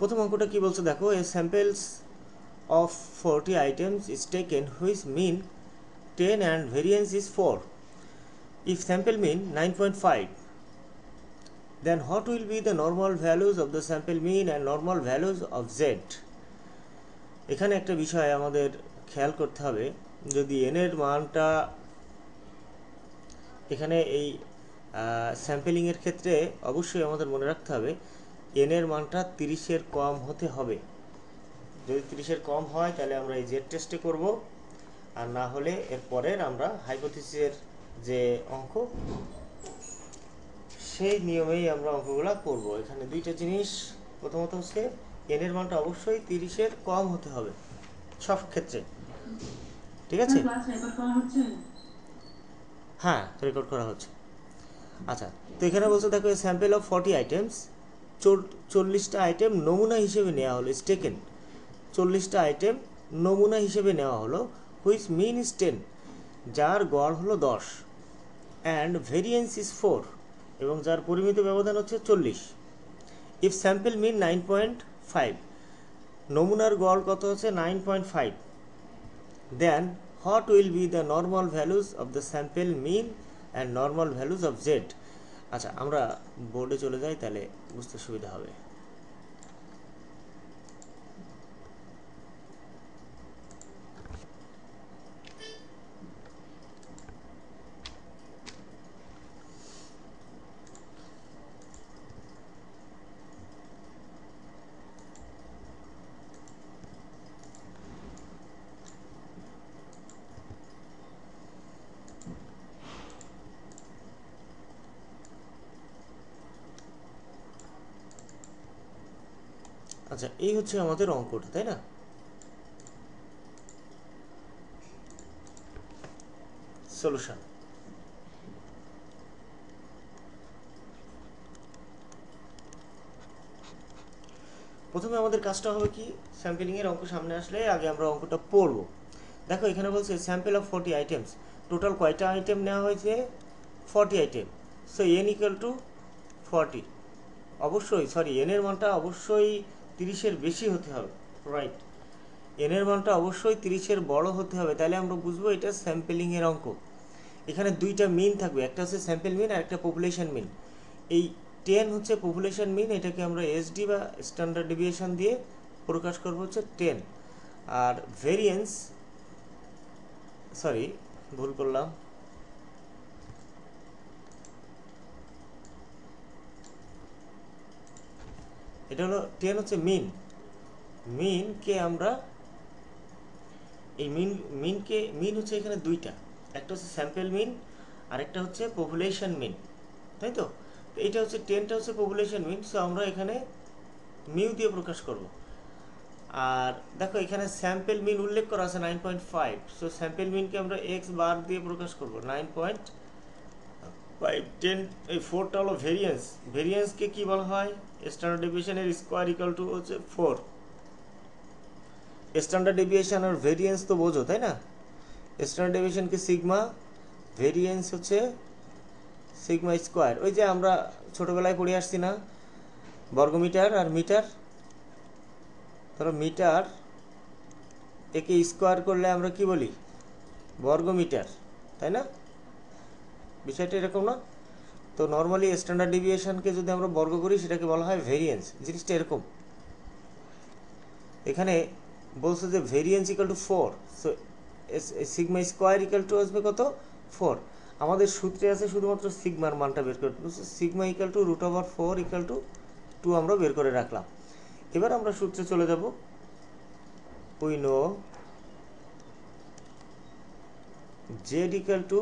প্রথম অঙ্কটা কি বলছে দেখো, এ samples of 40 items is taken which mean 10 and variance is 4. If sample mean 9.5, then what will be the normal values of the sample mean and normal values of z? এখানে একটা বিষয় আমাদের খেয়াল করতে হবে, যদি n এর মানটা এখানে এই স্যাম্পলিং এর ক্ষেত্রে অবশ্যই আমাদের মনে রাখতে হবে n এর মানটা 30 এর কম হতে হবে। যদি 30 এর কম হয় তাহলে আমরা এই জেড টেস্টে করব, আর না হলে এর পরের আমরা হাইপোথিসিসের যে অঙ্ক সেই নিয়মেই আমরা অঙ্কগুলো করব। এখানে দুইটা জিনিস, প্রথমত হচ্ছে এন এর মানটা অবশ্যই 30 এর কম হতে হবে সব ক্ষেত্রে, ঠিক আছে? হ্যাঁ, রেকর্ড করা হচ্ছে। আচ্ছা, তো এখানে বলছে দেখো স্যাম্পল অফ 40 আইটেমস, 40টা আইটেম নমুনা হিসেবে নেওয়া হলো, স্টেকেন 40টা আইটেম নমুনা হিসেবে নেওয়া হলো, হুইচ মিন ইজ 10, যার গড় হলো 10, অ্যান্ড ভেরিয়েন্স ইজ 4, এবং যার পরিমিত ব্যবধান হচ্ছে 40। ইফ স্যাম্পল মিন 9.5, নমুনার গড় কত হচ্ছে 9.5, then what will be the normal values of the sample mean and normal values of Z. আচ্ছা, আমরা বোর্ডে চলে যাই, তাহলে বুঝতে সুবিধা হবে। আচ্ছা, এই হচ্ছে আমাদের অঙ্কটা, তাই না? সলিউশন। প্রথমে আমাদের কাজটা হবে কি, স্যাম্পলিংয়ের অঙ্ক সামনে আসলে আগে আমরা অঙ্কটা পড়ব। দেখো এখানে বলছে স্যাম্পল অফ 40 আইটেমস, টোটাল কয়টা আইটেম নেওয়া হয়েছে? 40 item. So N equal two 40, অবশ্যই এন এর মানটা অবশ্যই 30-এর বেশি হতে হবে, রাইট? এন এর মানটা অবশ্যই 30-এর বড় হতে হবে, তাহলে আমরা বুঝবো এটা স্যাম্পলিংয়ের অঙ্ক। এখানে দুইটা মিন থাকবে, একটা হচ্ছে স্যাম্পল মিন আর একটা পপুলেশন মিন। এই 10 হচ্ছে পপুলেশন মিন, এটাকে আমরা এসডি বা স্ট্যান্ডার্ড ডেভিয়েশন দিয়ে প্রকাশ করবো হচ্ছে 10। আর ভেরিয়েন্স, ভুল করলাম, এটা হলো 10 হচ্ছে মিন। মিনকে আমরা এই মিন হচ্ছে এখানে দুইটা, একটা হচ্ছে স্যাম্পল মিন আর একটা হচ্ছে পপুলেশন মিন, তাই তো? এইটা হচ্ছে 10টা হচ্ছে পপুলেশন মিন, সো আমরা এখানে মিউ দিয়ে প্রকাশ করব। আর দেখো এখানে স্যাম্পল মিন উল্লেখ করা আছে 9.5, সো স্যাম্পল মিনকে আমরা এক্স বার দিয়ে প্রকাশ করব 9.5। 10 এই 4টা হলো ভেরিয়েন্স। ভেরিয়েন্সকে কি বলা হয়? স্ট্যান্ডার্ড ডেভিয়েশনের স্কোয়ার ইকুয়াল টু হচ্ছে 4। স্ট্যান্ডার্ড ডেভিয়েশন আর ভেরিয়েন্স তো বোঝো, তাই না? স্ট্যান্ডার্ড ডেভিয়েশনকে সিগমা, ভেরিয়েন্স হচ্ছে সিগমা স্কোয়ার। ওই যে আমরা ছোটবেলায় পড়ে আসছি না, বর্গমিটার আর মিটার। ধরো মিটার একে স্কোয়ার করলে আমরা কি বলি? বর্গমিটার, তাই না? বিষয়টা এরকম না? তো নর্মালি স্ট্যান্ডার্ড ডেভিয়েশনকে যদি আমরা বর্গ করি সেটাকে বলা হয় ভেরিয়েন্স। জিনিসটা এরকম। এখানে বলছে যে variance equal to 4, so sigma square equal to আসবে কত? 4। আমাদের সূত্রে আছে শুধুমাত্র সিগমার মানটা বের করতে, sigma equal to √4 equal to 2 আমরা বের করে রাখলাম। এবার আমরা সূত্রে চলে যাব। We know Z equal to,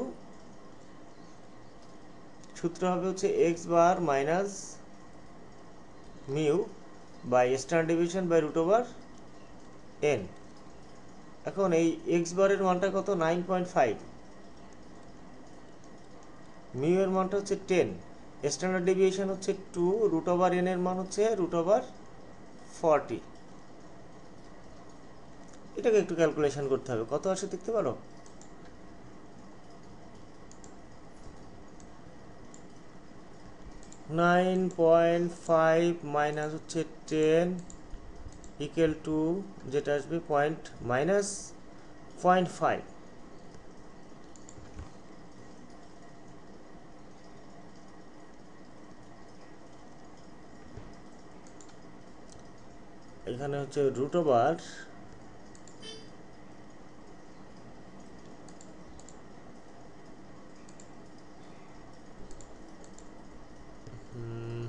সূত্র হবে হচ্ছে X bar minus mu by standard deviation by √n। এখন এই এক্স বারের মানটা কত? 9.5, মিউ এর মানটা হচ্ছে 10, স্ট্যান্ডার্ড ডেভিয়েশন হচ্ছে 2, √n এর মান হচ্ছে √40। এটাকে একটু ক্যালকুলেশন করতে হবে, কত আসে দেখতে পারো? 9.5 মাইনাস হচ্ছে 10 ইকুয়াল টু যেটা আসবে পয়েন্ট মাইনাস 0.5। এখানে হচ্ছে root over hmm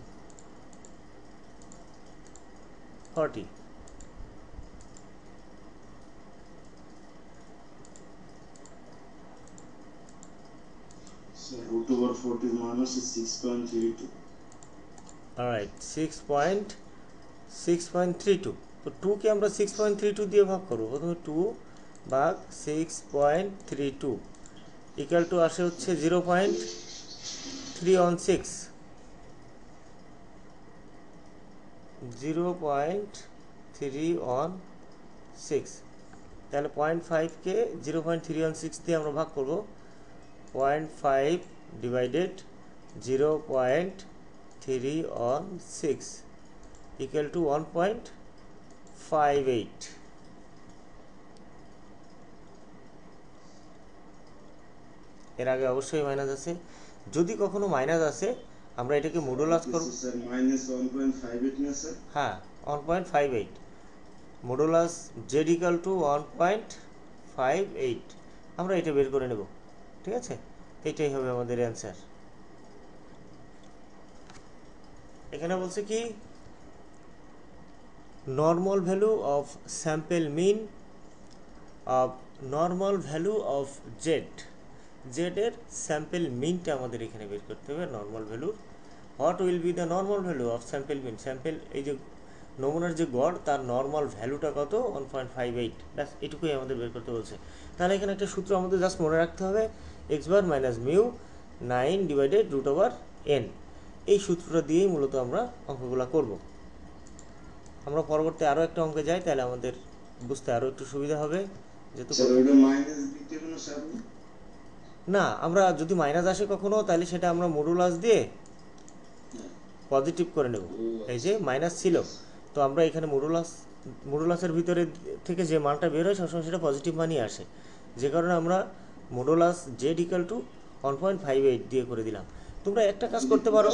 40। So root over 40 minus is 6.32. Alright 6.32। তো 2 কে আমরা 6.32 দিয়ে ভাগ করব। প্রথমে 2 ভাগ 6.32 ইকুয়াল টু আসে হচ্ছে 0.316। 0.316, তাহলে 0.5কে 0.316 দিয়ে আমরা ভাগ করব। 0.5 ডিভাইডেড 0.316 ইকুয়াল টু 1.58। এর আগে অবশ্যই মাইনাস আছে, যদি কখনো মাইনাস আসে আমরা এটাকে মডুলাস করব। স্যার minus 1.58 না স্যার? হ্যাঁ 1.58, মডুলাস জেড ইকাল টু 1.58 আমরা এটা বের করে নেব। ঠিক আছে, এটাই হবে আমাদের অ্যান্সার। এখানে বলছে কি normal value of sample mean of normal value of Z, জেডের স্যাম্পল মিনটা আমাদের এখানে বের করতে হবে। নর্মাল ভ্যালুর what will be the normal value of sample mean, sample এই যে নমুনার যে গড় তার নর্মাল ভ্যালুটা কত 1.58, ব্যাস এটুকুই আমাদের বের করতে বলছে। তাহলে এখানে একটা সূত্র আমাদের জাস্ট মনে রাখতে হবে, X bar minus mu 9 divided root over N. এই সূত্রটা দিয়েই মূলত আমরা অঙ্কগুলো করব। আমরা পরবর্তী আরও একটা অঙ্কে যাই, তাহলে আমাদের বুঝতে আরও একটু সুবিধা হবে। যেহেতু না, আমরা যদি মাইনাস আসে কখনো তাহলে সেটা আমরা মডুলাস দিয়ে পজিটিভ করে নেব। এই যে মাইনাস ছিল, তো আমরা এখানে মডুলাসের ভিতরে থেকে যে মানটা বের হয় সবসময় সেটা পজিটিভ মানই আসে, যে কারণে আমরা মডুলাস জেড ইকাল টু 1.58 দিয়ে করে দিলাম। তোমরা একটা কাজ করতে পারো,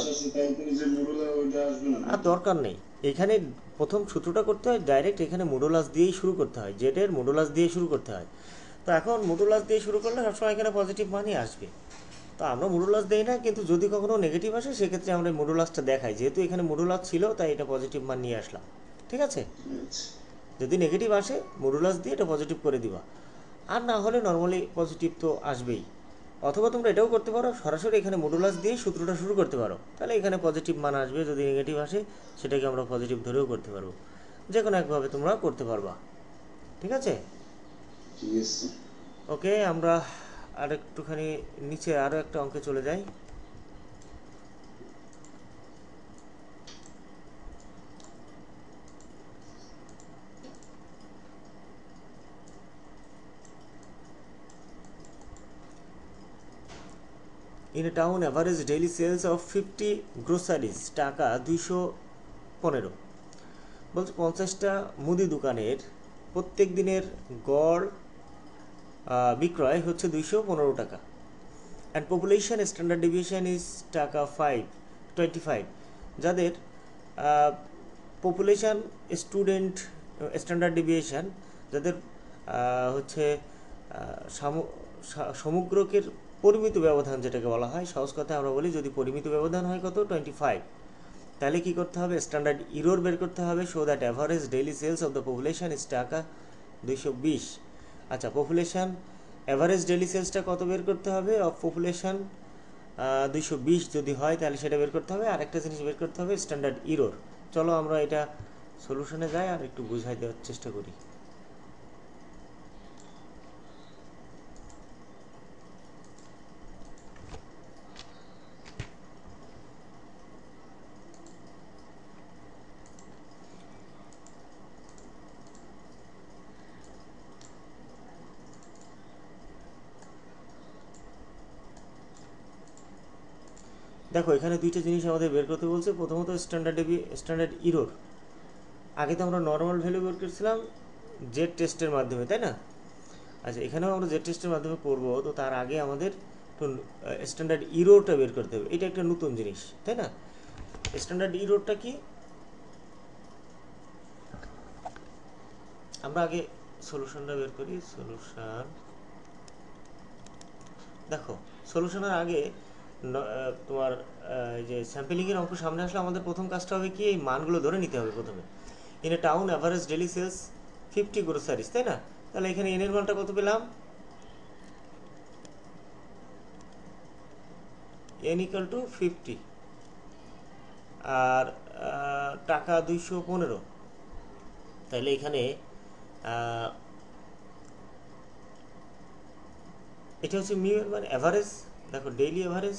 আর দরকার নেই, এখানে প্রথম সূত্রটা করতে হয় ডাইরেক্ট এখানে মডুলাস দিয়েই শুরু করতে হয়, জেডের মডুলাস দিয়ে শুরু করতে হয়। তো এখন মডুলাস দিয়ে শুরু করলে সবসময় এখানে পজিটিভ মানই আসবে। তো আমরা মডুলাস দেই না, কিন্তু যদি কখনো নেগেটিভ আসে সেক্ষেত্রে আমরা মডুলাসটা দেখাই, যেহেতু এখানে মডুলাস ছিল তাই এটা পজিটিভ মান নিয়ে আসলাম। ঠিক আছে, যদি নেগেটিভ আসে মডুলাস দিয়ে এটা পজিটিভ করে দিবা, আর না হলে নর্মালি পজিটিভ তো আসবেই। অথবা তোমরা এটাও করতে পারো, সরাসরি এখানে মডুলাস দিয়ে সূত্রটা শুরু করতে পারো, তাহলে এখানে পজিটিভ মান আসবে। যদি নেগেটিভ আসে সেটাকে আমরা পজিটিভ ধরেও করতে পারবো, যে কোনো একভাবে তোমরা করতে পারবা। ঠিক আছে, ওকে, আমরা আর একটুখানি নিচে আরও একটা অঙ্কে চলে যাই। In a town, average daily sales of 50 groceries টাকা 215। বলছে 50টা মুদি দোকানের প্রত্যেক দিনের গড় বিক্রয় হচ্ছে 215 টাকা। And population standard deviation is টাকা 25। যাদের পপুলেশন স্টুডেন্ট স্ট্যান্ডার্ড ডেভিয়েশন, যাদের হচ্ছে সমগ্রকের পরিমিত ব্যবধান যেটাকে বলা হয়, সহজ কথায় আমরা বলি যদি পরিমিত ব্যবধান হয় কত 25, তাহলে কী করতে হবে স্ট্যান্ডার্ড ইরোর বের করতে হবে। So that average daily sales of the population is টাকা 220। আচ্ছা, পপুলেশন অ্যাভারেজ ডেইলি সেলসটা কত বের করতে হবে অফ পপুলেশন 220 যদি হয় তাহলে সেটা বের করতে হবে। আর একটা জিনিস বের করতে হবে স্ট্যান্ডার্ড ইরোর। চলো আমরা এটা সলিউশনে যাই আর একটু বুঝাই দেওয়ার চেষ্টা করি। দেখো এখানে দুইটা জিনিস আমাদের বের করতে বলছে। প্রথমত স্ট্যান্ডার্ড ইরোর, আগে তো আমরা নর্মাল ভ্যালু বের করছিলাম জেড টেস্টের মাধ্যমে, তাই না? আচ্ছা, এখানেও আমরা জেড টেস্টের মাধ্যমে করব, তো তার আগে আমাদের একটু স্ট্যান্ডার্ড ইরোরটা বের করতে হবে। এটা একটা নতুন জিনিস, তাই না? স্ট্যান্ডার্ড ইরোরটা কি? আমরা আগে সলিউশনটা বের করি। সলিউশন, দেখো সলিউশনের আগে তোমার এই যে স্যাম্পলিংয়ের অঙ্ক সামনে আসলে আমাদের প্রথম কাজটা হবে কি, এই মানগুলো ধরে নিতে হবে প্রথমে। In a town average daily sales 50 groceries, তাই না? তাহলে এখানে এনের মানটা কত পেলাম? n ইকাল টু 50 আর টাকা 215। তাহলে এখানে এটা হচ্ছে মিউ এর মানে অ্যাভারেজ। দেখো ডেইলি অ্যাভারেজ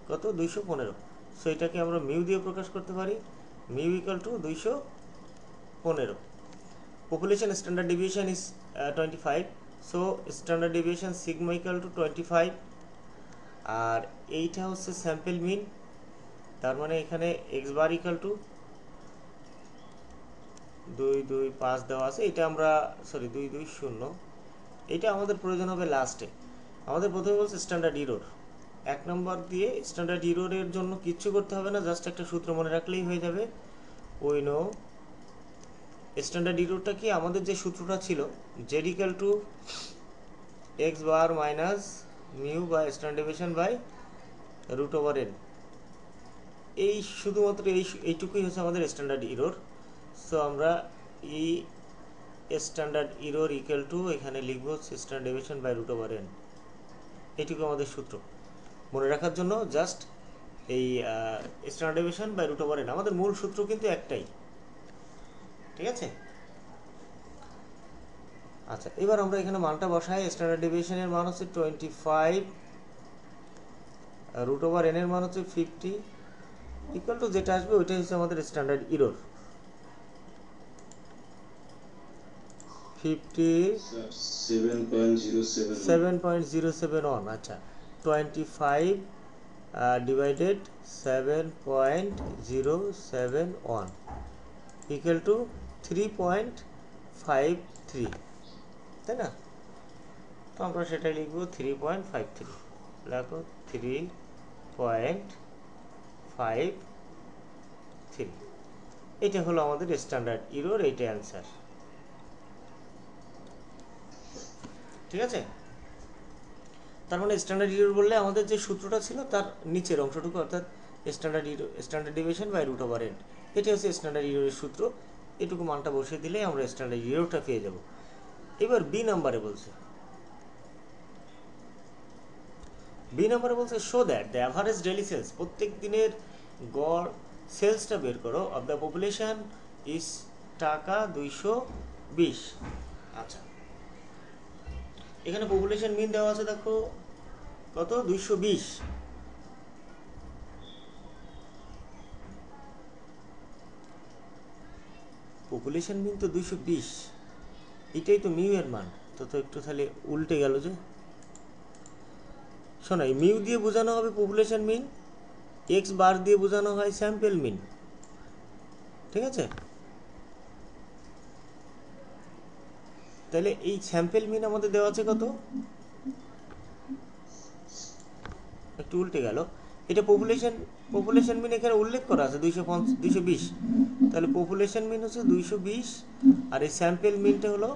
কত? 215। সো এটাকে আমরা মিউ দিয়ে প্রকাশ করতে পারি, mu equal to 215। Population standard deviation is 25, so standard deviation sigma equal to 25। আর এইটা হচ্ছে স্যাম্পল মিন, তার মানে এখানে এক্স বার ইকাল টু 225 দেওয়া আছে। এটা আমরা সরি 220, এটা আমাদের প্রয়োজন হবে লাস্টে। আমাদের প্রথমে বলছে স্ট্যান্ডার্ড ইরোর, 1 নম্বর দিয়ে স্ট্যান্ডার্ড ইরোরের জন্য কিচ্ছু করতে হবে না, জাস্ট একটা সূত্র মনে রাখলেই হয়ে যাবে। উই নো স্ট্যান্ডার্ড ইরোরটা কি? আমাদের যে সূত্রটা ছিল Z equal to X bar minus mu by standard deviation by root over N. এই শুধুমাত্র এইটুকুই হচ্ছে আমাদের স্ট্যান্ডার্ড ইরোর। সো আমরা এই স্ট্যান্ডার্ড ইরোর ইকুয়াল টু এখানে লিখবো standard deviation by root over N. এইটুকু আমাদের সূত্র মনে রাখার জন্য, জাস্ট এই standard deviation by root over N. আমাদের মূল সূত্র কিন্তু একটাই, ঠিক আছে? আচ্ছা, এবার আমরা এখানে মানটা বসাই। স্ট্যান্ডার্ড ডেভিয়েশনের মান হচ্ছে 25, রুট ওভার এন এর মান হচ্ছে 50, ইকুয়াল টু যেটা আসবে ওইটাই হচ্ছে আমাদের স্ট্যান্ডার্ড ইরোর। 7.071। আচ্ছা, 25 ডিভাইডেড 7.071 ইকুয়াল টু 3.53, তাই না? তো আমরা সেটাই লিখবো 3.53। দেখো 3.53, এটা হলো আমাদের স্ট্যান্ডার্ড ইরোর, এইটা অ্যান্সার। ঠিক আছে? তার মানে স্ট্যান্ডার্ড ইরোর বললে আমাদের যে সূত্রটা ছিল তার নিচের অংশটুকু, অর্থাৎ standard deviation by root over N, এটা হচ্ছে স্ট্যান্ডার্ড ইরোরের সূত্র। এটুকু মানটা বসিয়ে দিলে আমরা স্ট্যান্ডার্ড ইরোরটা পেয়ে যাব। এবার বি নাম্বারে বলছে show that the average daily sales, প্রত্যেক দিনের গড় সেলসটা বের করো, অফ দ্য পপুলেশন ইজ টাকা 220। আচ্ছা, এখানে পপুলেশন মিন দেওয়া আছে, দেখো কত? 220। পপুলেশন মিন তো 220, এটাই তো মিউ এর মান। তো একটু তাহলে উল্টে গেল যে। শোনো, এই মিউ দিয়ে বোঝানো হবে পপুলেশন মিন, এক্স বার দিয়ে বোঝানো হয় স্যাম্পল মিন, ঠিক আছে? তাহলে এই স্যাম্পল মিন আমাদের দেওয়া আছে কত? একটু উল্টে গেল। এটা পপুলেশন মিন এখানে উল্লেখ করা আছে 220, তাহলে পপুলেশন মিন হচ্ছে 220 আর এই স্যাম্পল মিনটা হলো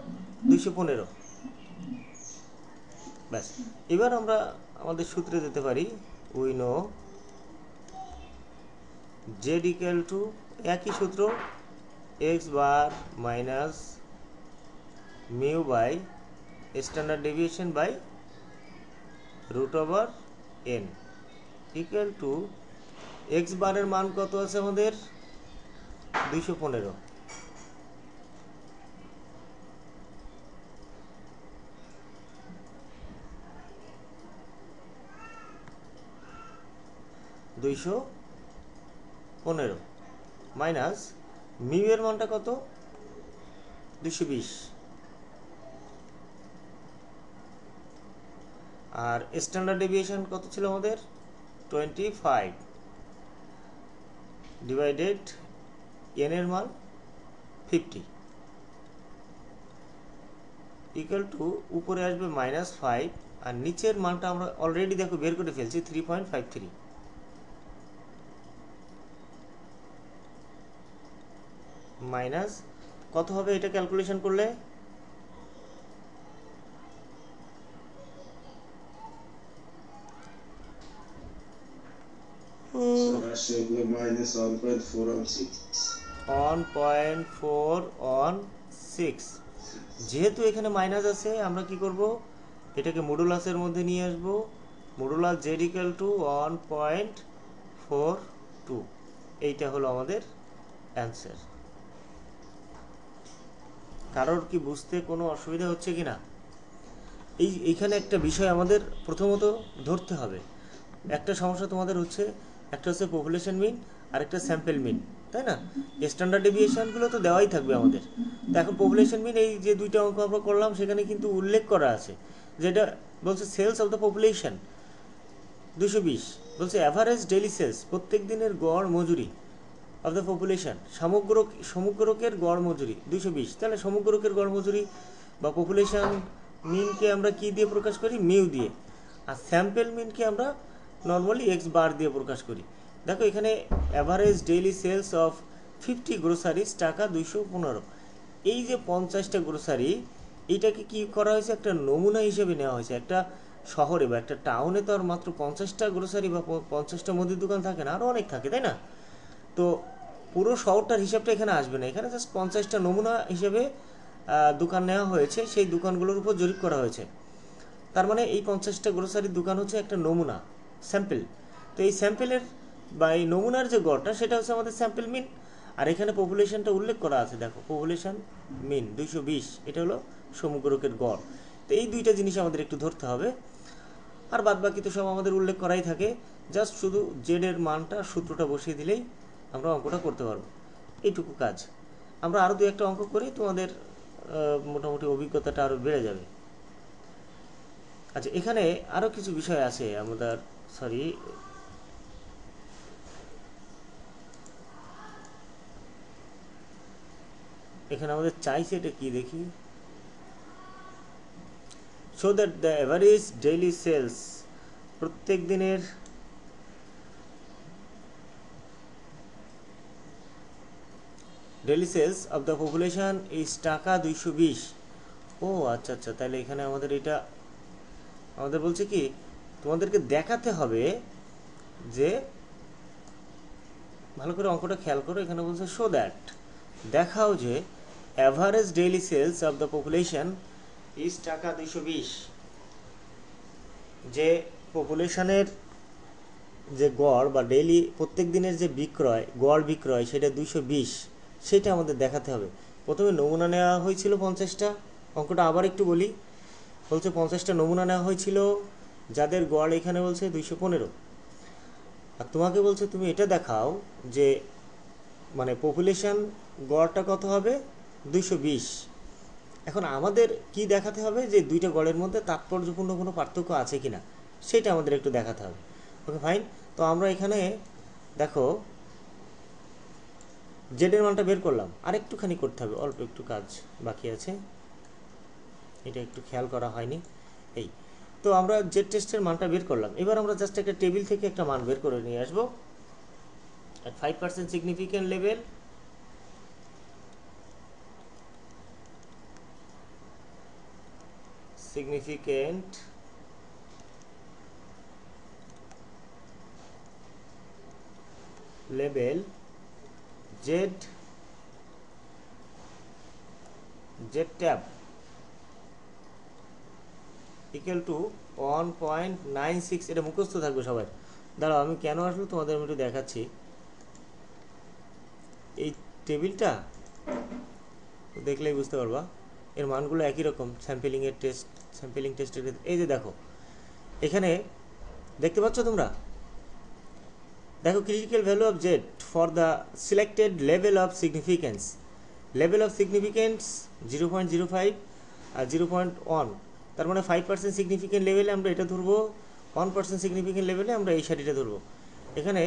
215। ব্যাস, এবার আমরা আমাদের সূত্রে যেতে পারি। We know Z equal to একই সূত্র, X bar minus mu by standard deviation by root over N equal to X বারের মান কত আছে আমাদের? 215। মাইনাস মিউ এর মানটা কত? 220। আর স্ট্যান্ডার্ড ডেভিয়েশন কত ছিল আমাদের? 25 ডিভাইডেড এন এর মান 50 ইকুয়াল টু উপরে আসবে -5 আর নিচের মানটা আমরা অলরেডি দেখো বের করে ফেলছি 3.53 মাইনাস কত হবে এটা ক্যালকুলেশন করলে -1.4 যেহেতু এখানে মাইনাস আছে আমরা কি করব এটাকে মডুলাসের মধ্যে নিয়ে আসব মডুলাস z ইকুয়াল টু 1.42 এইটা হলো আমাদের অ্যান্সার কারোর কি বুঝতে কোনো অসুবিধা হচ্ছে কিনা এইখানে একটা বিষয় আমাদের প্রথমত ধরতে হবে একটা সমস্যা তোমাদের হচ্ছে একটা হচ্ছে পপুলেশন মিন আর একটা স্যাম্পল মিন তাই না স্ট্যান্ডার্ড ডেভিয়েশনগুলো তো দেওয়াই থাকবে আমাদের তো এখন পপুলেশন মিন এই যে দুইটা অঙ্ক আমরা করলাম সেখানে কিন্তু উল্লেখ করা আছে যেটা বলছে সেলস অফ দ্য পপুলেশন 220 বলছে অ্যাভারেজ ডেইলি সেলস প্রত্যেক দিনের গড় মজুরি অফ দ্য পপুলেশন সমগ্রকের গড় মজুরি 220 তাহলে সমগ্রকের গড় মজুরি বা পপুলেশন মিনকে আমরা কি দিয়ে প্রকাশ করি মিউ দিয়ে আর স্যাম্পল মিনকে আমরা নর্মালি এক্স বার দিয়ে প্রকাশ করি দেখো এখানে average daily sales of 50 groceries টাকা 215 এই যে 50টা গ্রোসারি এইটাকে কি করা হয়েছে একটা নমুনা হিসেবে নেওয়া হয়েছে একটা শহরে বা একটা টাউনে তো আর মাত্র 50টা গ্রোসারি বা 50টা মুদির দোকান থাকে না আরও অনেক থাকে তাই না তো পুরো শহরটার হিসাবটা এখানে আসবে না এখানে জাস্ট 50টা নমুনা হিসেবে দোকান নেওয়া হয়েছে সেই দোকানগুলোর উপর জরিপ করা হয়েছে তার মানে এই 50টা গ্রোসারির দোকান হচ্ছে একটা নমুনা স্যাম্পল তো এই স্যাম্পলের বা এই নমুনার যে গড়টা সেটা হচ্ছে আমাদের স্যাম্পল মিন আর এখানে পপুলেশনটা উল্লেখ করা আছে দেখো পপুলেশন মিন 220 এটা হলো সমগ্রকের গড় তো এই দুইটা জিনিস আমাদের একটু ধরতে হবে আর বাদ বাকি তো সব আমাদের উল্লেখ করাই থাকে জাস্ট শুধু জেড এর মানটা সূত্রটা বসিয়ে দিলেই আমরা অঙ্কটা করতে পারবো এইটুকু কাজ আমরা আরও দু একটা অঙ্ক করি তোমাদের মোটামুটি অভিজ্ঞতাটা আরও বেড়ে যাবে আচ্ছা এখানে আরও কিছু বিষয় আছে আমাদের সরি এখানে আমাদের চাইছে এটা কি দেখি so that the average daily sales প্রত্যেক দিনের daily sales of the population is টাকা 220 ও আচ্ছা আচ্ছা তাহলে এখানে আমাদের এটা আমাদের বলছে কি তোমাদেরকে দেখাতে হবে যে ভালো করে অঙ্কটা খেয়াল করো এখানে বলছে শো দ্যাট দেখাও যে average daily sales of the population is টাকা 220 যে পপুলেশনের যে গড় বা ডেইলি প্রত্যেক দিনের যে বিক্রয় গড় বিক্রয় সেটা 220 সেটা আমাদের দেখাতে হবে প্রথমে নমুনা নেওয়া হয়েছিল 50টা অঙ্কটা আবার একটু বলি বলছে 50টা নমুনা নেওয়া হয়েছিল যাদের গড় এখানে বলছে 215 আর তোমাকে বলছে তুমি এটা দেখাও যে মানে পপুলেশন গড়টা কত হবে 220 এখন আমাদের কি দেখাতে হবে যে দুইটা গড়ের মধ্যে তাৎপর্যপূর্ণ কোনো পার্থক্য আছে কিনা সেটা আমাদের একটু দেখাতে হবে ওকে ফাইন তো আমরা এখানে দেখো জেড এর মানটা বের করলাম আর একটুখানি করতে হবে অল্প একটু কাজ বাকি আছে এটা একটু খেয়াল করা হয়নি এই তো আমরা জেড টেস্টের মানটা বের করলাম এবার আমরা জাস্ট একটা টেবিল থেকে একটা মান বের করে নিয়ে আসবো at 5% significant level significant level z tab equal to 1.96 এটা মুখস্থ থাকবে সবাই দাঁড়াও আমি কেন আসলো তোমাদের আমি একটু দেখাচ্ছি এই টেবিলটা দেখলেই বুঝতে পারবা এর মানগুলো একই রকম স্যাম্পলিং টেস্টের এই যে দেখো এখানে দেখতে পাচ্ছ তোমরা দেখো critical value of Z for the selected level of significance 0.05 আর 0.1 তার মানে 5% সিগনিফিকেন্ট লেভেলে আমরা এটা ধরবো 1% সিগনিফিকেন্ট লেভেলে আমরা এই সারিটা ধরবো এখানে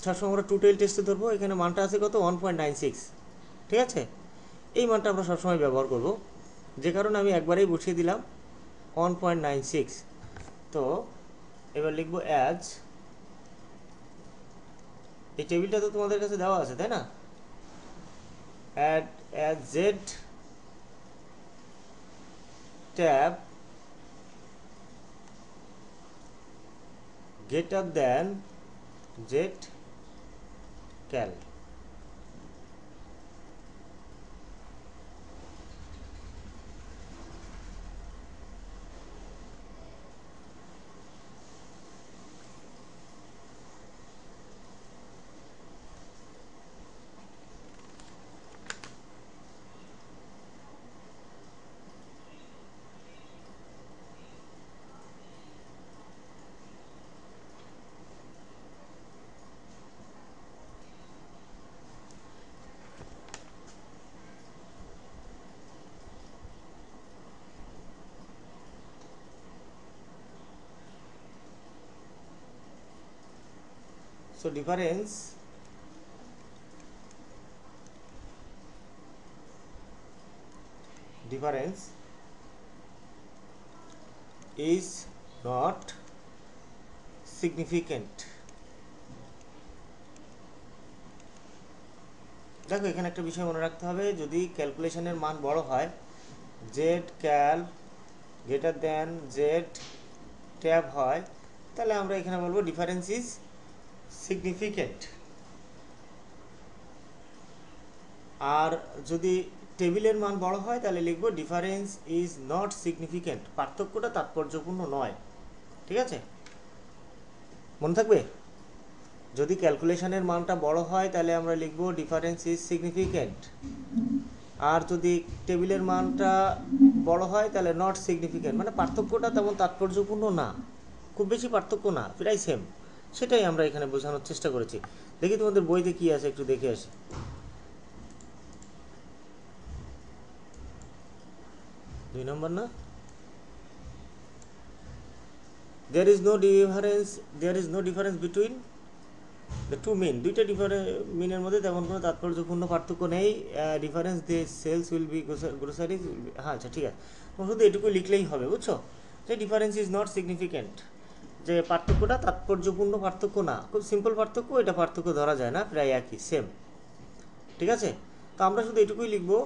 সবসময় আমরা টু টেল টেস্টে ধরবো এখানে মানটা আছে কত 1.96 ঠিক আছে, এই মানটা আমরা সবসময় ব্যবহার করব, যে কারণে আমি একবারেই বসিয়ে দিলাম 1.96। তো এবার লিখবো অ্যাজ, এই টেবিলটা তো তোমাদের কাছে দেওয়া আছে তাই না, as Z tab greater than z cal। So difference is not significant। দেখো এখানে একটা বিষয় মনে রাখতে হবে, যদি ক্যালকুলেশনের মান বড় হয়, জেড ক্যাল গ্রেটার দেন জেড ট্যাব হয়, তাহলে আমরা এখানে বলবো ডিফারেন্স ইজ সিগনিফিকেন্ট। আর যদি টেবিলের মান বড় হয় তাহলে লিখবো ডিফারেন্স ইজ নট সিগনিফিকেন্ট, পার্থক্যটা তাৎপর্যপূর্ণ নয়। ঠিক আছে, মনে থাকবে। যদি ক্যালকুলেশনের মানটা বড় হয় তাহলে আমরা লিখব ডিফারেন্স ইজ সিগনিফিকেন্ট, আর যদি টেবিলের মানটা বড় হয় তাহলে নট সিগনিফিকেন্ট, মানে পার্থক্যটা তেমন তাৎপর্যপূর্ণ না, খুব বেশি পার্থক্য না, প্রায় সেম। সেটাই আমরা এখানে বোঝানোর চেষ্টা করেছি। দেখি তোমাদের বইতে কি আছে, একটু দেখে আসি। 2 নম্বর না, there is no difference between the two mean। দুইটা মিনের মধ্যে তেমন কোনো তাৎপর্যপূর্ণ পার্থক্য নেই। Difference they sales will be groceries. হ্যাঁ আচ্ছা ঠিক আছে, তোমার শুধু এটুকু লিখলেই হবে, বুঝছো, যে ডিফারেন্স ইজ নট সিগনিফিকেন্ট, যে পার্থক্যটা তাৎপর্যপূর্ণ পার্থক্য না, খুব সিম্পল পার্থক্য, এটা পার্থক্য ধরা যায় না, প্রায় একই সেম। ঠিক আছে, তো আমরা শুধু এটুকুই লিখবো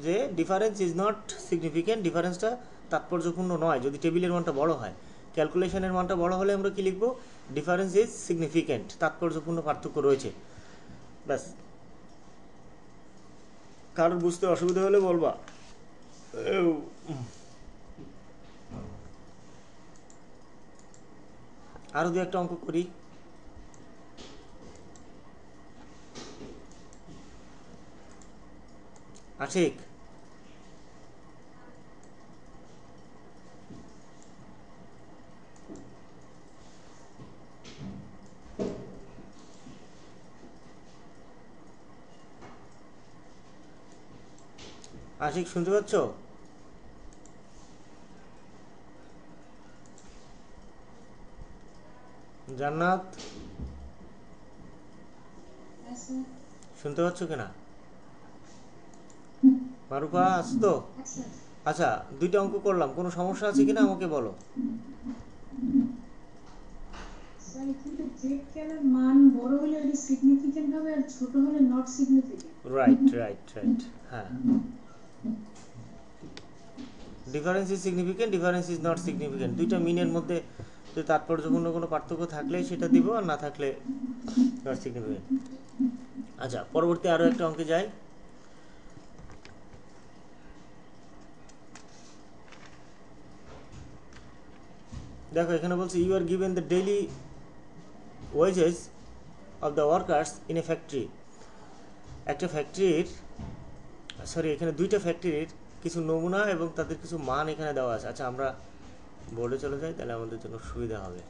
যে ডিফারেন্স ইজ নট সিগনিফিকেন্ট, ডিফারেন্সটা তাৎপর্যপূর্ণ নয় যদি টেবিলের মানটা বড় হয়। ক্যালকুলেশনের মানটা বড় হলে আমরা কি লিখবো, ডিফারেন্স ইজ সিগনিফিকেন্ট, তাৎপর্যপূর্ণ পার্থক্য রয়েছে, ব্যাস। কারোর বুঝতে অসুবিধা হলে বলবা। আরো দু একটা অঙ্ক করি। আশিক, আশিক শুনতে পাচ্ছ? জান্নাত শুনতে পাচ্ছ কিনা? মারুফা আছো তো? আচ্ছা, দুইটা অঙ্ক করলাম, কোনো সমস্যা আছে কিনা আমাকে বলো। রাইট রাইট রাইট, হ্যাঁ। Difference is significant, difference is not significant, দুইটা মিনের মধ্যে যদি তাৎপর্যপূর্ণ কোনো পার্থক্য থাকলে সেটা দিব, আর না থাকলে নট সিগনিফিকেন্ট। আচ্ছা, পরবর্তী আরও একটা অঙ্কে যাই। দেখো এখানে বলছে you are given the daily wages of the workers in a factory. একটা ফ্যাক্টরির, সরি এখানে দুইটা ফ্যাক্টরির কিছু নমুনা এবং তাদের কিছু মান এখানে দেওয়া আছে। আচ্ছা আমরা বোর্ডে চলে যাই, তাহলে আমাদের জন্য সুবিধা হবে।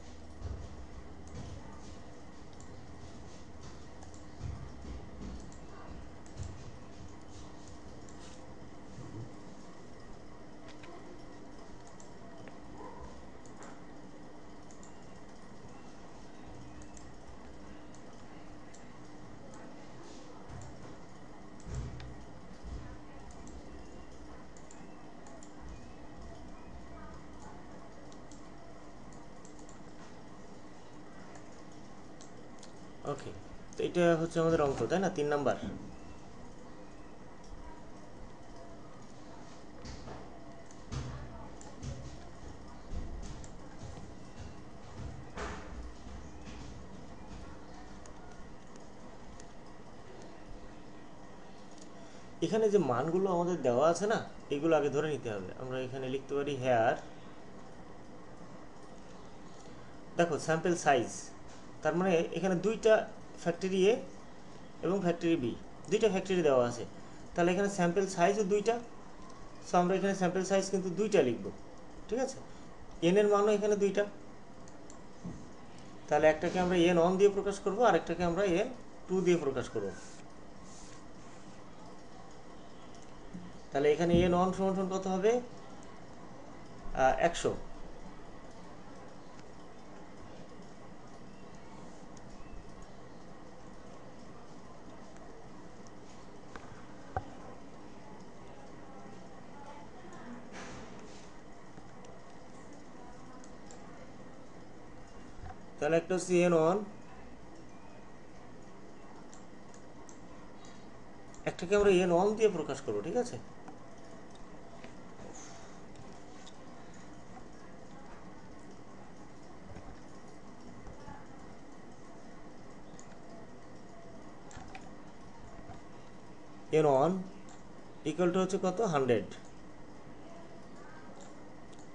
ওকে, তো এটা হচ্ছে আমাদের অঙ্ক, তাই না? 3 নাম্বার। এখানে যে মানগুলো আমাদের দেওয়া আছে না, এগুলো আগে ধরে নিতে হবে। আমরা এখানে লিখতে পারি হেয়ার, দেখো স্যাম্পল সাইজ, তার মানে এখানে দুইটা ফ্যাক্টরি এ এবং ফ্যাক্টরি বি, দুইটা ফ্যাক্টরি দেওয়া আছে, তাহলে এখানে স্যাম্পল সাইজও দুইটা। সো আমরা এখানে স্যাম্পল সাইজ কিন্তু দুইটা লিখব, ঠিক আছে? এন এর মানও এখানে দুইটা, তাহলে একটাকে আমরা এন অন দিয়ে প্রকাশ করব, আর একটাকে আমরা এন টু দিয়ে প্রকাশ করব। তাহলে এখানে এন অন সমান কত হবে? 100। তাহলে একটা হচ্ছে এন অন, একটাকে আমরা এন অন দিয়ে প্রকাশ করব, ঠিক আছে? এন অন ইকুয়াল টু হচ্ছে কত? 100,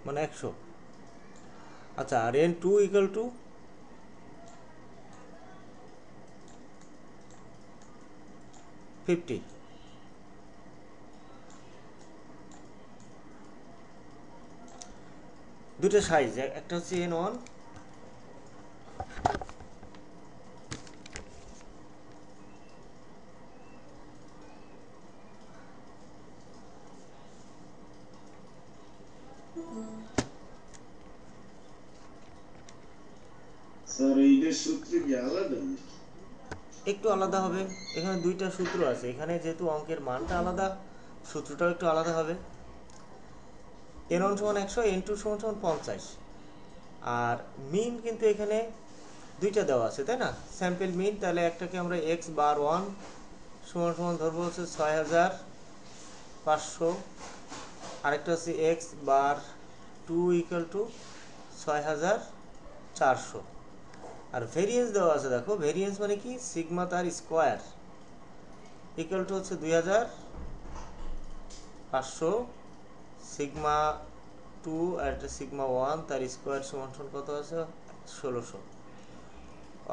মানে 100। আচ্ছা, আর এন টু ইকুয়াল টু 50। দুটো সাইজ, একটা হচ্ছে এন ওয়ান, স্যার এইটার সূত্র কি আলাদা? একটু আলাদা হবে। এখানে দুইটা সূত্র আছে, এখানে যেহেতু অঙ্কের মানটা আলাদা, সূত্রটাও একটু আলাদা হবে। এন ওয়ান সমান 100, এন টু সমান 50। আর মিন কিন্তু এখানে দুইটা দেওয়া আছে, তাই না? স্যাম্পল মিন, তাহলে একটাকে আমরা এক্স বার ওয়ান সমান সমান ধরবো হচ্ছে 6500, আরেকটা হচ্ছে X bar two equal to 6400। আর ভেরিয়েন্স দেওয়া আছে, দেখো ভেরিয়েন্স মানে কি? সিগমা তার স্কোয়ার ইকুয়াল টু হচ্ছে 2500, সিগমা টু আর একটা সিগমা ওয়ান তার স্কোয়ার সমান কত আছে? 1600।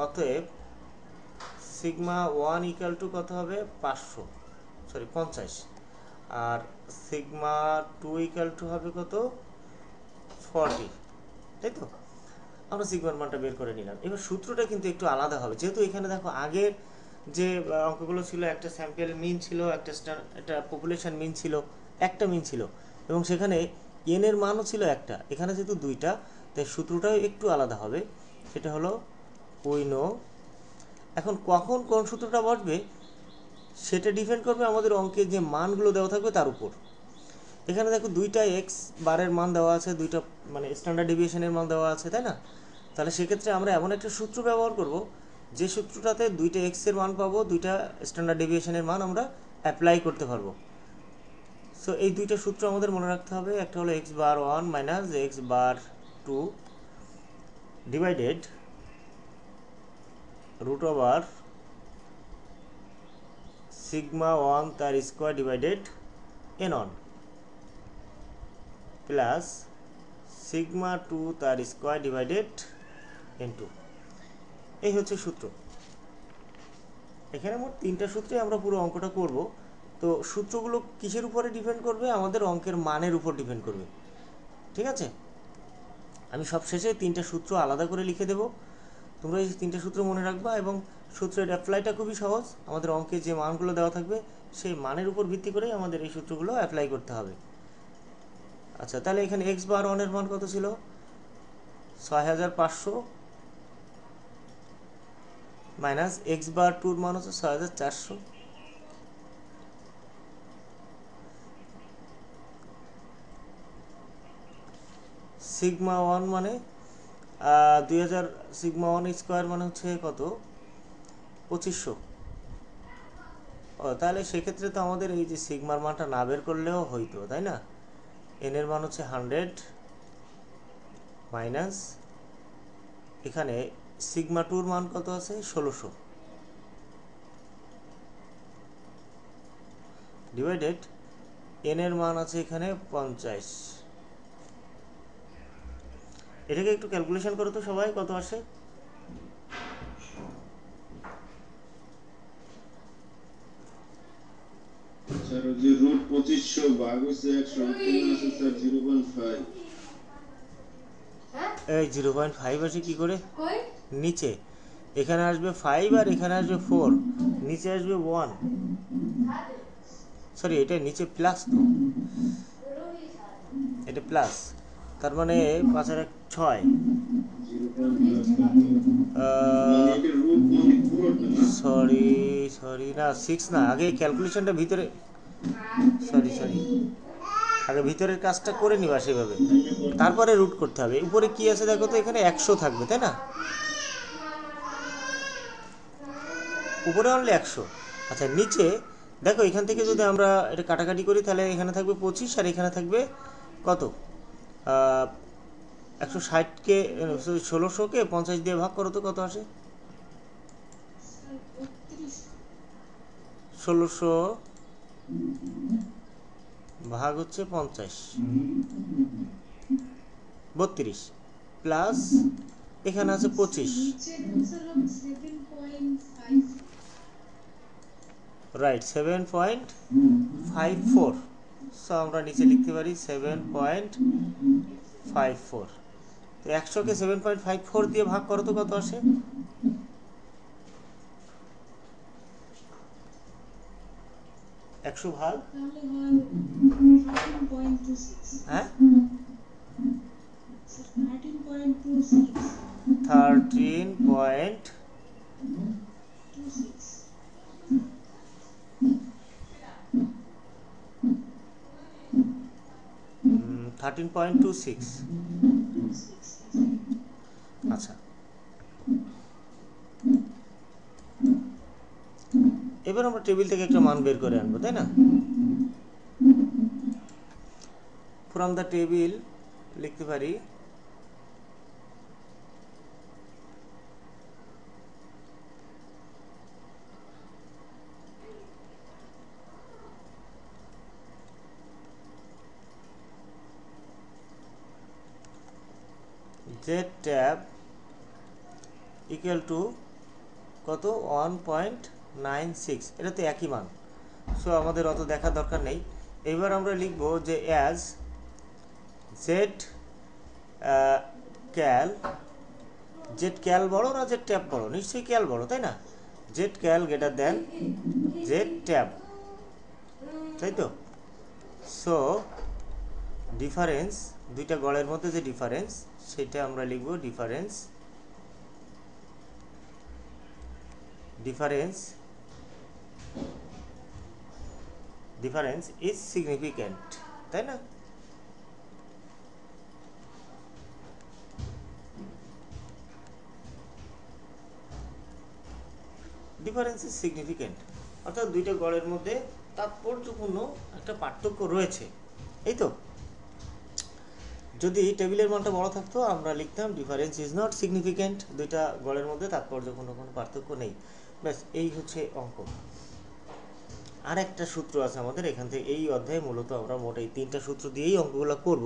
অতএব সিগমা ওয়ান ইকুয়াল টু কত হবে? 50, আর সিগমা টু ইকুয়াল টু হবে কত? 40, তাই তো? আমরা সিগমার মানটা বের করে নিলাম। এবার সূত্রটা কিন্তু একটু আলাদা হবে, যেহেতু এখানে দেখো আগের যে অঙ্কগুলো ছিল, একটা স্যাম্পল মিন ছিল, একটা পপুলেশন মিন ছিল, একটা মিন ছিল, এবং সেখানে এন এর মানও ছিল একটা। এখানে যেহেতু দুইটা, তাই সূত্রটাও একটু আলাদা হবে। সেটা হলো উইনো। এখন কখন কোন সূত্রটা বসবে সেটা ডিপেন্ড করবে আমাদের অঙ্কে যে মানগুলো দেওয়া থাকবে তার উপর। এখানে দেখো দুইটা এক্স বারের মান দেওয়া আছে, দুইটা মানে স্ট্যান্ডার্ড ডেভিয়েশনের মান দেওয়া আছে, তাই না? তাহলে সেক্ষেত্রে আমরা এমন একটা সূত্র ব্যবহার করব, যে সূত্রটাতে দুইটা এক্স এর মান পাবো, দুইটা স্ট্যান্ডার্ড ডেভিয়েশনের মান আমরা অ্যাপ্লাই করতে পারবো। সো এই দুইটা সূত্র আমাদের মনে রাখতে হবে। একটা হলো X bar one minus X bar two divided root over sigma one তার square divided N one plus sigma two তার স্কোয়ার ডিভাইডেড এন টু। এই হচ্ছে সূত্র। এখানে মোট তিনটা সূত্রে আমরা পুরো অঙ্কটা করব। তো সূত্রগুলো কিসের উপরে ডিপেন্ড করবে? আমাদের অঙ্কের মানের উপর ডিপেন্ড করবে, ঠিক আছে? আমি সব শেষে তিনটা সূত্র আলাদা করে লিখে দেব, তোমরা এই তিনটা সূত্র মনে রাখবা, এবং সূত্রের অ্যাপ্লাইটা খুবই সহজ। আমাদের অঙ্কে যে মানগুলো দেওয়া থাকবে সেই মানের উপর ভিত্তি করেই আমাদের এই সূত্রগুলো অ্যাপ্লাই করতে হবে। আচ্ছা, তাহলে এখানে এক্স বার ওয়ানের মান কত ছিল? 6500 মাইনাস এক্স বার টুর মান হচ্ছে 6400, সিগমা ওয়ান মানে 2000, সিগমা ওয়ান স্কোয়ার মানে হচ্ছে কত? 2500। ও তাহলে সেক্ষেত্রে তো আমাদের এই যে সিগমার মানটা না বের করলেও হইতো, তাই না? এন এর মান হচ্ছে 100 মাইনাস এখানে সিগমা টুর মান কত আছে 1600 ডিভাইডেড এন এর মান আছে এখানে 50। এটাকে একটু ক্যালকুলেশন করো তো সবাই, কত আসে? স্যার ওই যে রুট 2500 ভাগ হচ্ছে 100 এখানে আছে স্যার 0.5। এই 0.5 আসে কি করে? নিচে এখানে আসবে 5 আর এখানে আসবে 4, নিচে আসবে 1। সরি, এটা নিচে প্লাস, তো এটা প্লাস, তার মানে 5 আর 1 6। 0.5 সরি না 6 না, আগে ক্যালকুলেশনটা ভিতরে, সরি আগে ভিতরের কাজটা করে নিবা সেভাবে, তারপরে রুট করতে হবে। উপরে কি আছে দেখো তো, এখানে 100 থাকবে, তাই না? উপরে অনলি 100। আচ্ছা নিচে দেখো, এখান থেকে যদি আমরা এটা কাটাকাটি করি তাহলে এখানে থাকবে 25 আর এখানে থাকবে কত, 160কে 1600কে 50 দিয়ে ভাগ করো তো কত আসে? 1600 ভাগ হচ্ছে 50, 32 প্লাস এখানে আছে 25, রাইট 7.54। সো আমরা নিচে লিখতে পারি 7.54। তো 100কে 7.54 দিয়ে ভাগ করো তো কত আসে? একশো ভাগ, হ্যাঁ 13.26। আচ্ছা এবার আমরা টেবিল থেকে একটা মান বের করে আনবো, তাই না? ফ্রম দ্য টেবিল লিখতে পারি জেড ট্যাব ইকুয়াল টু কত 1.96, এটা তো একই মান, সো আমাদের অত দেখার দরকার নেই। এবার আমরা লিখব যে অ্যাজ জেড ক্যাল বড় না জেড ট্যাব বড়? নিশ্চয়ই ক্যাল বড়, তাই না? জেড ক্যাল গ্রেটার দেন জেড ট্যাব, তাই তো? সো ডিফারেন্স, দুইটা গড়ের মধ্যে যে ডিফারেন্স সেটা আমরা লিখব ডিফারেন্স ইজ সিগনিফিক্যান্ট, তাই না? ডিফারেন্স ইজ সিগনিফিক্যান্ট অর্থাৎ দুইটা গড়ের মধ্যে তাৎপর্যপূর্ণ একটা পার্থক্য রয়েছে, এই তো। যদি টেবিলের মানটা বড় থাকতো আমরা লিখতাম ডিফারেন্স ইজ নট সিগনিফিক্যান্ট, দুইটা গড়ের মধ্যে তাৎপর্যপূর্ণ কোনো পার্থক্য নেই, ব্যাস এই হচ্ছে অঙ্ক। আর একটা সূত্র আছে আমাদের এখান থেকে, এই অধ্যায়ে মূলত আমরা মোট এই 3টা সূত্র দিয়েই অঙ্কগুলো করব।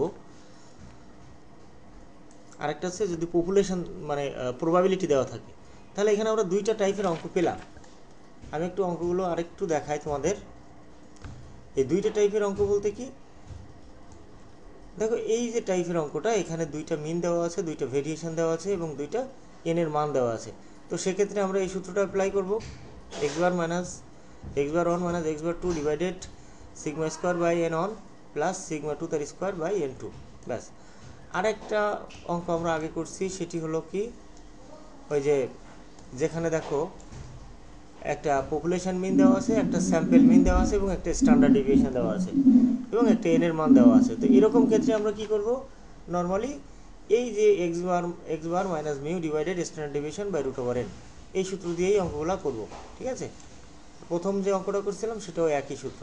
আরেকটা হচ্ছে যদি পপুলেশন মানে প্রবাবিলিটি দেওয়া থাকে, তাহলে এখানে আমরা দুইটা টাইপের অঙ্ক পেলাম। আমি একটু অঙ্কগুলো আরেকটু দেখাই তোমাদের। এই দুইটা টাইপের অঙ্ক বলতে কি, দেখো এই যে টাইপের অঙ্কটা, এখানে দুইটা মিন দেওয়া আছে, দুইটা ভেরিয়েশন দেওয়া আছে এবং দুইটা এন এর মান দেওয়া আছে। তো সেক্ষেত্রে আমরা এই সূত্রটা অ্যাপ্লাই করব, x bar one minus x bar two divided sigma square by N one plus sigma two তার স্কোয়ার বাই এন টু। ব্যাস। আরেকটা অঙ্ক আমরা আগে করছি, সেটি হলো কি, ওই যে যেখানে দেখো একটা পপুলেশন মিন দেওয়া আছে, একটা স্যাম্পল মিন দেওয়া আছে এবং একটা স্ট্যান্ডার্ড ডেভিয়েশন দেওয়া আছে এবং একটা এন এর মান দেওয়া আছে। তো এরকম ক্ষেত্রে আমরা কি করব, নর্মালি এই যে X bar minus mu divided standard deviation by root over N, এই সূত্র দিয়েই অঙ্কগুলো করব, ঠিক আছে? প্রথম যে অঙ্কটা করছিলাম সেটাও একই সূত্র।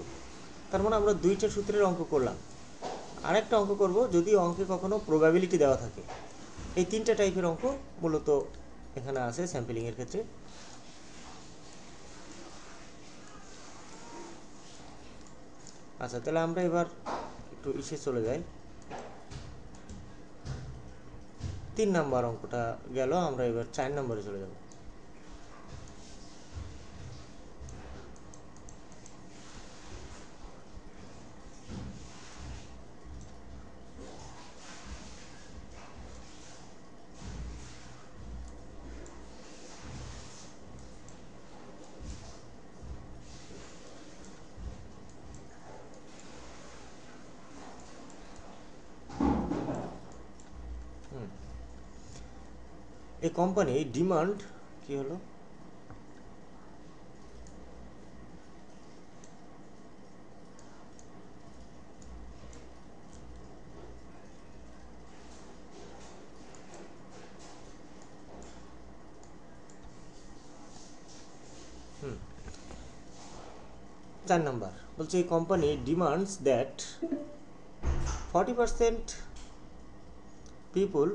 তার মানে আমরা দুইটা সূত্রের অঙ্ক করলাম। আরেকটা অঙ্ক করব যদি অঙ্কে কখনো প্রবাবিলিটি দেওয়া থাকে। এই তিনটা টাইপের অঙ্ক মূলত এখানে আছে স্যাম্পলিংয়ের ক্ষেত্রে। আচ্ছা, তাহলে আমরা এবার একটু ইসে চলে যাই। 3 নাম্বার অঙ্কটা গেল, আমরা এবার 4 নম্বরে চলে যাব। এই কোম্পানি ডিমান্ড কি হলো, হুম 4 নাম্বার বলছে এই company demands that 40% people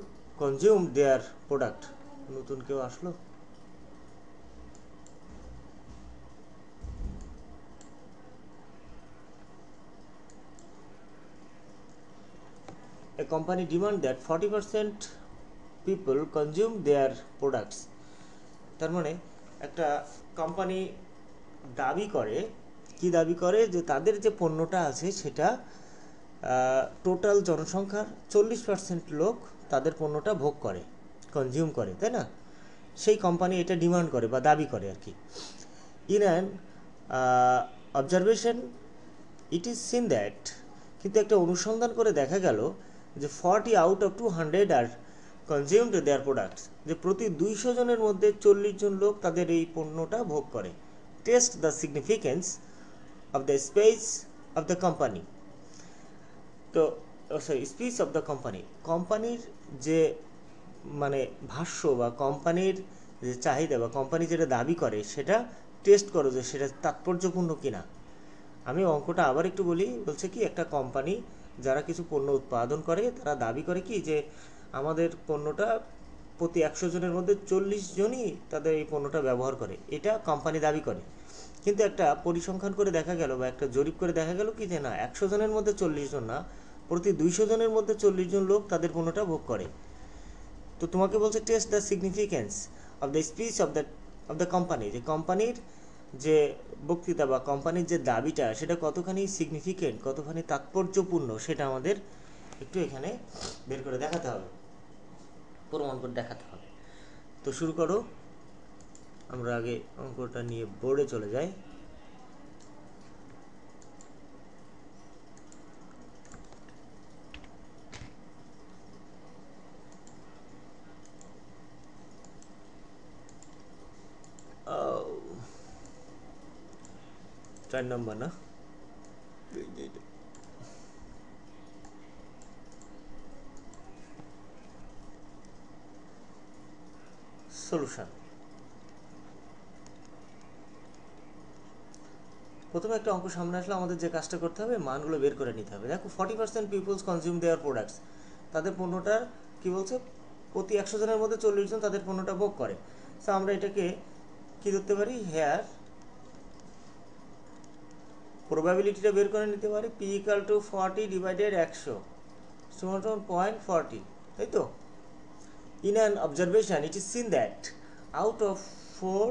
consume there product. নতুন কেউ আসলো? A company demand that 40% people consume their products. তার মানে একটা কোম্পানি দাবি করে, কি দাবি করে, যে তাদের যে পণ্যটা আছে সেটা টোটাল জনসংখ্যার 40% লোক তাদের পণ্যটা ভোগ করে, কনজিউম করে, তাই না? সেই কোম্পানি এটা ডিমান্ড করে বা দাবি করে আর কি। In an observation it is seen that, কিন্তু একটা অনুসন্ধান করে দেখা গেল যে 40 out of 200 are consumed their products, যে প্রতি 200 জনের মধ্যে 40 জন লোক তাদের এই পণ্যটা ভোগ করে। Test the significance of the space of the company. তো sorry, speech of the company, কোম্পানির যে মানে ভাষ্য বা কোম্পানির যে চাহিদা বা কোম্পানি যেটা দাবি করে সেটা টেস্ট করো যে সেটা তাৎপর্যপূর্ণ কিনা। আমি অঙ্কটা আবার একটু বলি, বলছে কি একটা কোম্পানি যারা কিছু পণ্য উৎপাদন করে তারা দাবি করে কি যে আমাদের পণ্যটা প্রতি 100 জনের মধ্যে 40 জনই তাদের এই পণ্যটা ব্যবহার করে, এটা কোম্পানি দাবি করে। কিন্তু একটা পরিসংখ্যান করে দেখা গেল বা একটা জরিপ করে দেখা গেল কি যে না, 100 জনের মধ্যে 40 জন না, প্রতি 200 জনের মধ্যে 40 জন লোক তাদের পণ্যটা ভোগ করে। তো তোমাকে বলছে test the significance of the speech of the company, যে কোম্পানির যে বক্তৃতা বা কোম্পানির যে দাবিটা সেটা কতখানি সিগনিফিকেন্ট, কতখানি তাৎপর্যপূর্ণ, সেটা আমাদের একটু এখানে বের করে দেখাতে হবে, প্রমাণ করে দেখাতে হবে। তো শুরু করো, আমরা আগে অঙ্কটা নিয়ে বোর্ডে চলে যাই। চার নম্বর না, সলিউশন। প্রথমে একটা অঙ্ক সামনে আসলে আমাদের যে কাজটা করতে হবে, মানগুলো বের করে নিতে হবে। দেখো 40% পিপলস কনজিউম দেয়ার প্রোডাক্টস, তাদের পণ্যটার কি বলছে, প্রতি 100 জনের মধ্যে 40 জন তাদের পণ্যটা ভোগ করে। সো আমরা এটাকে কি ধরতে পারি, হেয়ার প্রবাবিলিটিটা বের করে নিতে পারি, পি ইকাল টু 40 ডিভাইডেড 100 সমান 0.40, তাই তো? In an observation it is seen that out of 4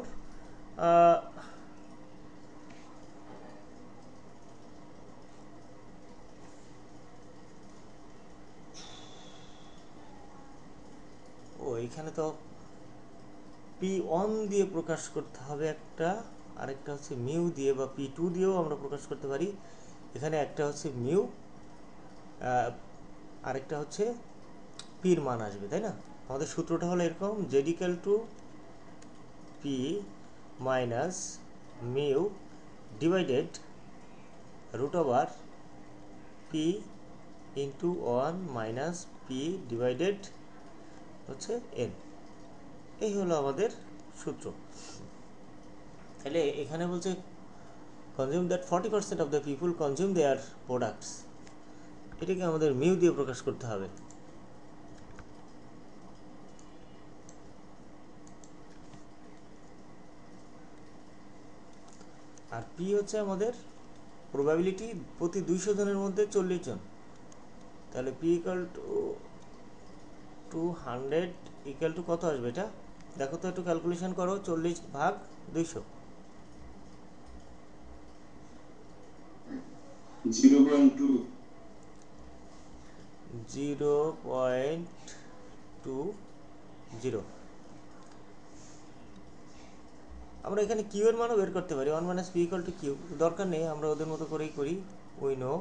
এখানে তো P1 দিয়ে প্রকাশ করতে হবে একটা, আরেকটা হচ্ছে মিউ দিয়ে, বা P2 দিয়েও আমরা প্রকাশ করতে পারি। এখানে একটা হচ্ছে মিউ, আরেকটা হচ্ছে পির মান আসবে, তাই না? আমাদের সূত্রটা হলো এরকম, Z equal to P minus mu divided root over P into 1 minus P divided হচ্ছে এন। এই হলো আমাদের সূত্র। তাহলে এখানে বলছে consume that 40% of the people consume their products, এটাকে আমাদের মিউ দিয়ে প্রকাশ করতে হবে। আর পি হচ্ছে আমাদের প্রবাবিলিটি প্রতি 200 জনের মধ্যে 40 জন। তাহলে P equal to 100 equal to কত আসবে? এটা দেখো তো, একটু ক্যালকুলেশন করো। 40 ভাগ 200, 0.2 0.20। আমরা এখানে কিউ এর মানও বের করতে পারি। 1 - p = q, দরকার নেই, আমরা ওদের মতো করেই করি। We know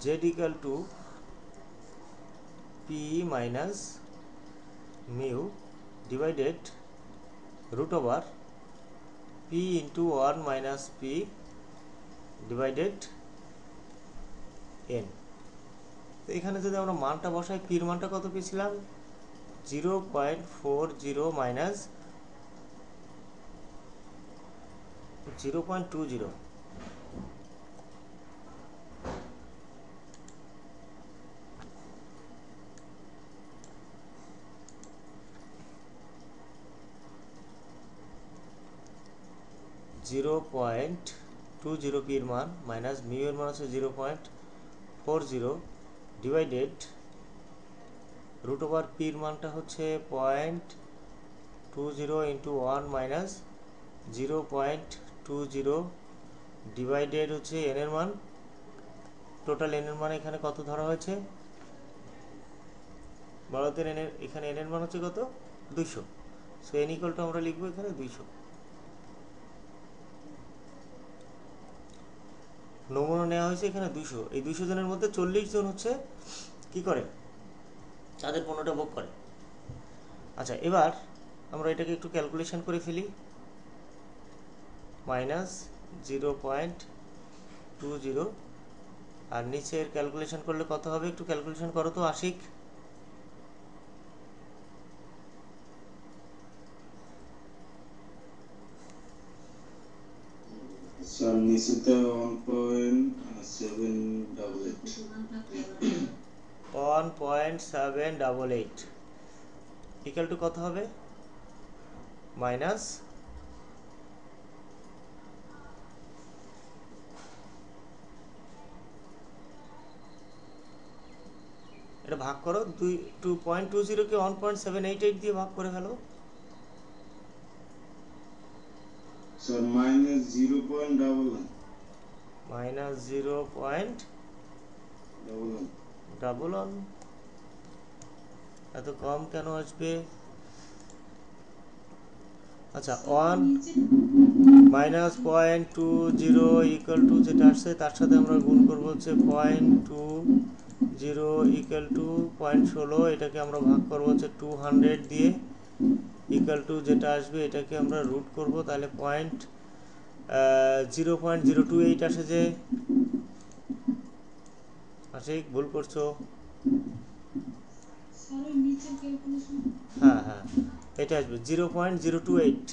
z equal to p minus mu divided root over p into 1 minus p divided n। তো এখানে যদি আমরা মানটা বসাই, পির মানটা কত পেয়েছিলাম? 0.40 মাইনাস 0.20। 0.20 পির মান মাইনাস মিউ এর মান হচ্ছে 0.40 ডিভাইডেড রুট ওভার পির মানটা হচ্ছে 0.20 ইন্টু 1 মাইনাস 0.20 ডিভাইডেড হচ্ছে এন এর মান। টোটাল এন এর মান এখানে কত ধরা হয়েছে? বড়দের এন এর, এখানে এন এর মান হচ্ছে কত? 200। সো এন ইকুয়াল টু আমরা লিখবো এখানে 200। নমুনা নেওয়া হয়েছে এখানে 200। এই 200 জনের মধ্যে 40 জন হচ্ছে কি করে, তাদের পণ্যটা ভোগ করে। আচ্ছা, এবার আমরা এটাকে একটু ক্যালকুলেশন করে ফেলি। মাইনাস 0.20 আর নিচের ক্যালকুলেশন করলে কত হবে? একটু ক্যালকুলেশন করো তো আশিক। স্যার নিচেতে 1.788 1.788 ইকুয়াল টু কত হবে? মাইনাস এটা ভাগ করো, 2.20 কে 1.788 দিয়ে ভাগ করে ফেলো। Sir minus 0.11 minus 0.11। এত কম কেন আসবে? আচ্ছা, 1 মাইনাস 0.20 ইকুয়াল টু যেটা আসছে তার সাথে আমরা গুণ করবো হচ্ছে 0.20 ইকুয়াল টু 0.16। এটাকে আমরা ভাগ করবো হচ্ছে 200 দিয়ে, ইকুয়াল টু যেটা আসবে এটাকে আমরা রুট করব। তাহলে 0.028 আসে যে। আশিক ভুল করছো। হ্যাঁ হ্যাঁ, এটা আসবে 0.028।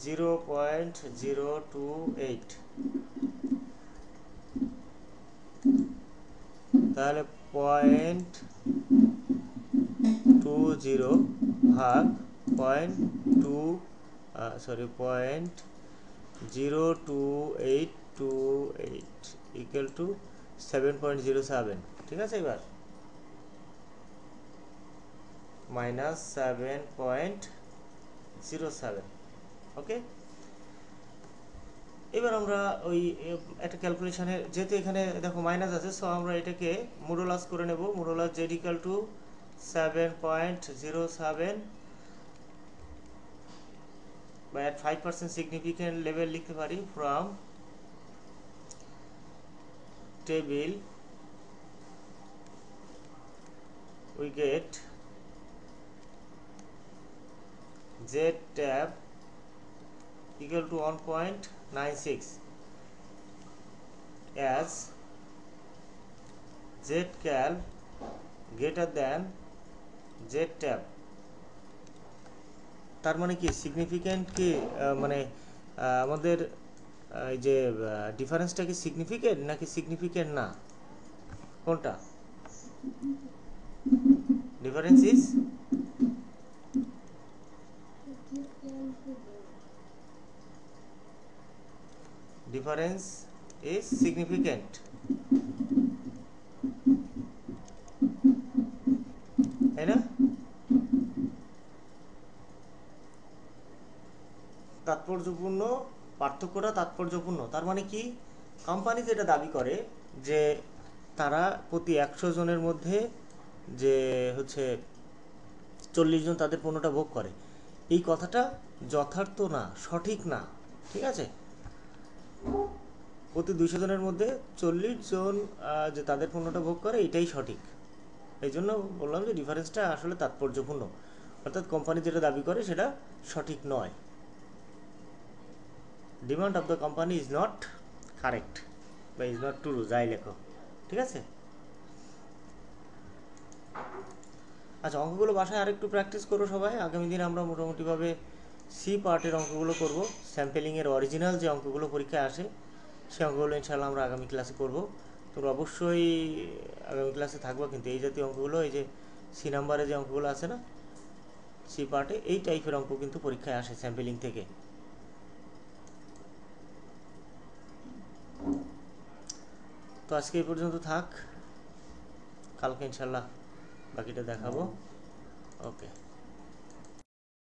0.028। তাহলে 0.20 ভাগ 0.02828 ইকুয়াল টু 7.07। ঠিক আছে, এবার মাইনাস 7.07। ওকে, এবার আমরা ওই একটা ক্যালকুলেশনের, যেহেতু এখানে দেখো মাইনাস আছে, সো আমরা এটাকে মডুলাস করে নেব। মডুলাস জেড ইকুয়াল টু 7.07 বা at 5% significant level লিখতে পারি from table we get z tab equal to 1.96 as z cal greater than z tab। তার মানে কি সিগনিফিক্যান্ট কি মানে আমাদের এই যে ডিফারেন্সটা কি সিগনিফিক্যান্ট নাকি সিগনিফিক্যান্ট না, কোনটা? ডিফারেন্স ইজ সিগনিফিক্যান্ট, তাই না? তাৎপর্যপূর্ণ, পার্থক্যটা তাৎপর্যপূর্ণ। তার মানে কি কোম্পানি যেটা দাবি করে যে তারা প্রতি 100 জনের মধ্যে যে হচ্ছে 40 জন তাদের পণ্যটা ভোগ করে, এই কথাটা যথার্থ না, সঠিক না, ঠিক আছে? প্রতি 200 জনের মধ্যে 40 জন যে তাদের পণ্যটা ভোগ করে এটাই সঠিক। এই জন্য বললাম যে ডিফারেন্সটা আসলে তাৎপর্যপূর্ণ, অর্থাৎ কোম্পানি যেটা দাবি করে সেটা সঠিক নয়। Demand of the company is not correct বা ইজ নট ট্রু, যাই লেখো, ঠিক আছে? আচ্ছা, অঙ্কগুলো বাসায় আরেকটু প্র্যাকটিস করো সবাই। আগামী দিন আমরা মোটামুটিভাবে সি পার্টের অঙ্কগুলো করব। স্যাম্পেলিংয়ের অরিজিনাল যে অঙ্কগুলো পরীক্ষায় আসে সেই অঙ্কগুলো ইনশাআল্লাহ আমরা আগামী ক্লাসে করব। তোমরা অবশ্যই আগামী ক্লাসে থাকবো, কিন্তু এই জাতীয় অঙ্কগুলো, এই যে সি নাম্বারে যে অঙ্কগুলো আছে না সি পার্টে, এই টাইপের অঙ্ক কিন্তু পরীক্ষায় আসে স্যাম্পেলিং থেকে। তো আজকে এই পর্যন্ত থাক, কালকে ইনশাআল্লাহ বাকিটা দেখাবো। ওকে।